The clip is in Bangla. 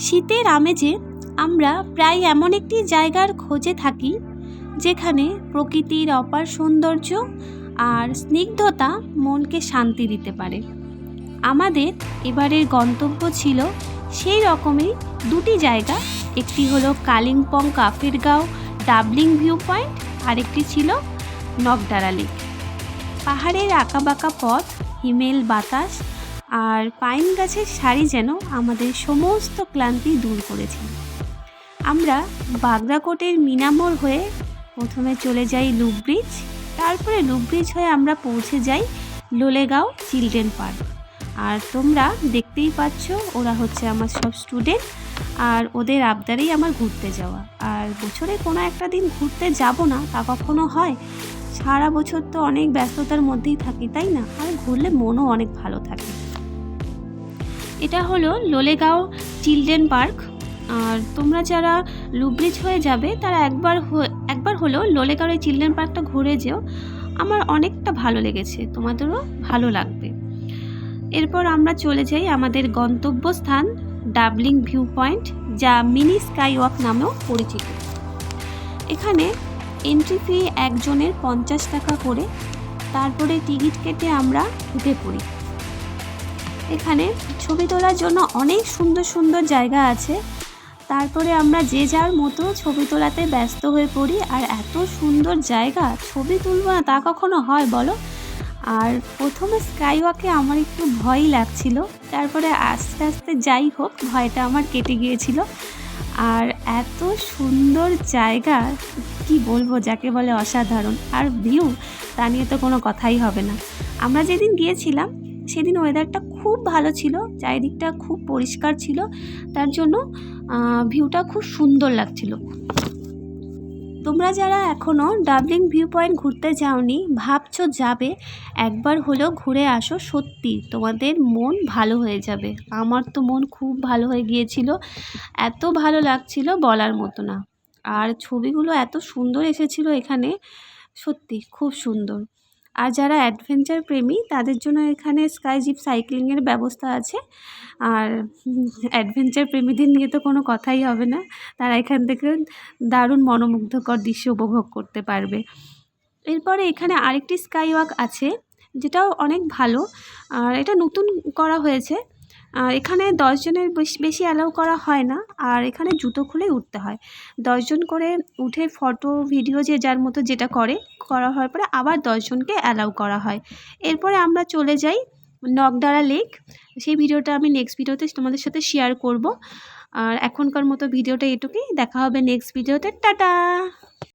শীতের আমেজে আমরা প্রায় এমন একটি জায়গার খোঁজে থাকি যেখানে প্রকৃতির অপার সৌন্দর্য আর স্নিগ্ধতা মনকে শান্তি দিতে পারে। আমাদের এবারের গন্তব্য ছিল সেই রকমই দুটি জায়গা। একটি হলো কালিম্পং কাফিরগাঁও ডাবলিং ভিউ পয়েন্ট, আরেকটি ছিল নকডারা লেক। পাহাড়ের আঁকাবাঁকা পথ, হিমেল বাতাস আর পাইন গাছের সারি যেন আমাদের সমস্ত ক্লান্তি দূর করেছিল। আমরা বাগরাকোটের মিনামোড় হয়ে প্রথমে চলে যাই লুপ ব্রিজ, তারপরে লুপ ব্রিজ হয়ে আমরা পৌঁছে যাই লোলেগাঁও চিলড্রেন পার্ক। আর তোমরা দেখতেই পাচ্ছ ওরা হচ্ছে আমার সব স্টুডেন্ট, আর ওদের আবদারেই আমার ঘুরতে যাওয়া। আর বছরে কোনো একটা দিন ঘুরতে যাব না তা কখনো হয়? সারা বছর তো অনেক ব্যস্ততার মধ্যেই থাকি, তাই না? আর ঘুরলে মনও অনেক ভালো থাকে। এটা হলো লোলেগাঁও চিলড্রেন পার্ক। আর তোমরা যারা লুপ ব্রিজ হয়ে যাবে তারা একবার হলেও লোলেগাঁওর এই চিলড্রেন পার্কটা ঘুরে যেও। আমার অনেকটা ভালো লেগেছে, তোমাদেরও ভালো লাগবে। এরপর আমরা চলে যাই আমাদের গন্তব্যস্থান ডাবলিং ভিউ পয়েন্ট, যা মিনি স্কাই ওয়াক নামেও পরিচিত। এখানে এন্ট্রি ফি একজনের 50 টাকা করে, তারপরে টিকিট কেটে আমরা উঠে পড়ি। এখানে ছবি তোলার জন্য অনেক সুন্দর সুন্দর জায়গা আছে। তারপরে আমরা যে যার মতো ছবি তোলাতে ব্যস্ত হয়ে পড়ি। আর এত সুন্দর জায়গা, ছবি তুলবো না তা কখনো হয় বলো? আর প্রথমে স্কাই ওয়াকে আমার একটু ভয়ই লাগছিল, তারপরে আস্তে আস্তে যাই হোক ভয়টা আমার কেটে গিয়েছিল। আর এত সুন্দর জায়গা, কি বলবো, যাকে বলে অসাধারণ। আর ভিউ, তা নিয়ে তো কোনো কথাই হবে না। আমরা যেদিন গিয়েছিলাম সেদিন ওয়েদারটা খুব ভালো ছিল, চারিদিকটা খুব পরিষ্কার ছিল, তার জন্য ভিউটা খুব সুন্দর লাগছিল। তোমরা যারা এখনও ডাবলিং ভিউ পয়েন্ট ঘুরতে যাওনি, ভাবছো যাবে, একবার হলেও ঘুরে আসো। সত্যি তোমাদের মন ভালো হয়ে যাবে। আমার তো মন খুব ভালো হয়ে গিয়েছিল, এত ভালো লাগছিল বলার মতো না। আর ছবিগুলো এত সুন্দর এসেছিল এখানে, সত্যি খুব সুন্দর। আর যারা অ্যাডভেঞ্চার প্রেমী তাদের জন্য এখানে স্কাই জিপ সাইক্লিংয়ের ব্যবস্থা আছে। আর অ্যাডভেঞ্চার প্রেমীদের নিয়ে তো কোনো কথাই হবে না, তারা এখান থেকে দারুণ মনোমুগ্ধকর দৃশ্য উপভোগ করতে পারবে। এরপরে এখানে আরেকটি স্কাই ওয়াক আছে, যেটাও অনেক ভালো। আর এটা নতুন করা হয়েছে। আর এখানে 10 জনের বেশি অ্যালাউ করা হয় না। আর এখানে জুতো খুলে উঠতে হয়। 10 জন করে উঠে ফটো ভিডিও যে যার মতো যেটা করা হওয়ার পরে আবার 10 জনকে অ্যালাউ করা হয়। এরপরে আমরা চলে যাই নকডারা লেক। সেই ভিডিওটা আমি নেক্সট ভিডিওতে তোমাদের সাথে শেয়ার করব। আর এখনকার মতো ভিডিওটা এটুকুই, দেখা হবে নেক্সট ভিডিওতে। টাটা।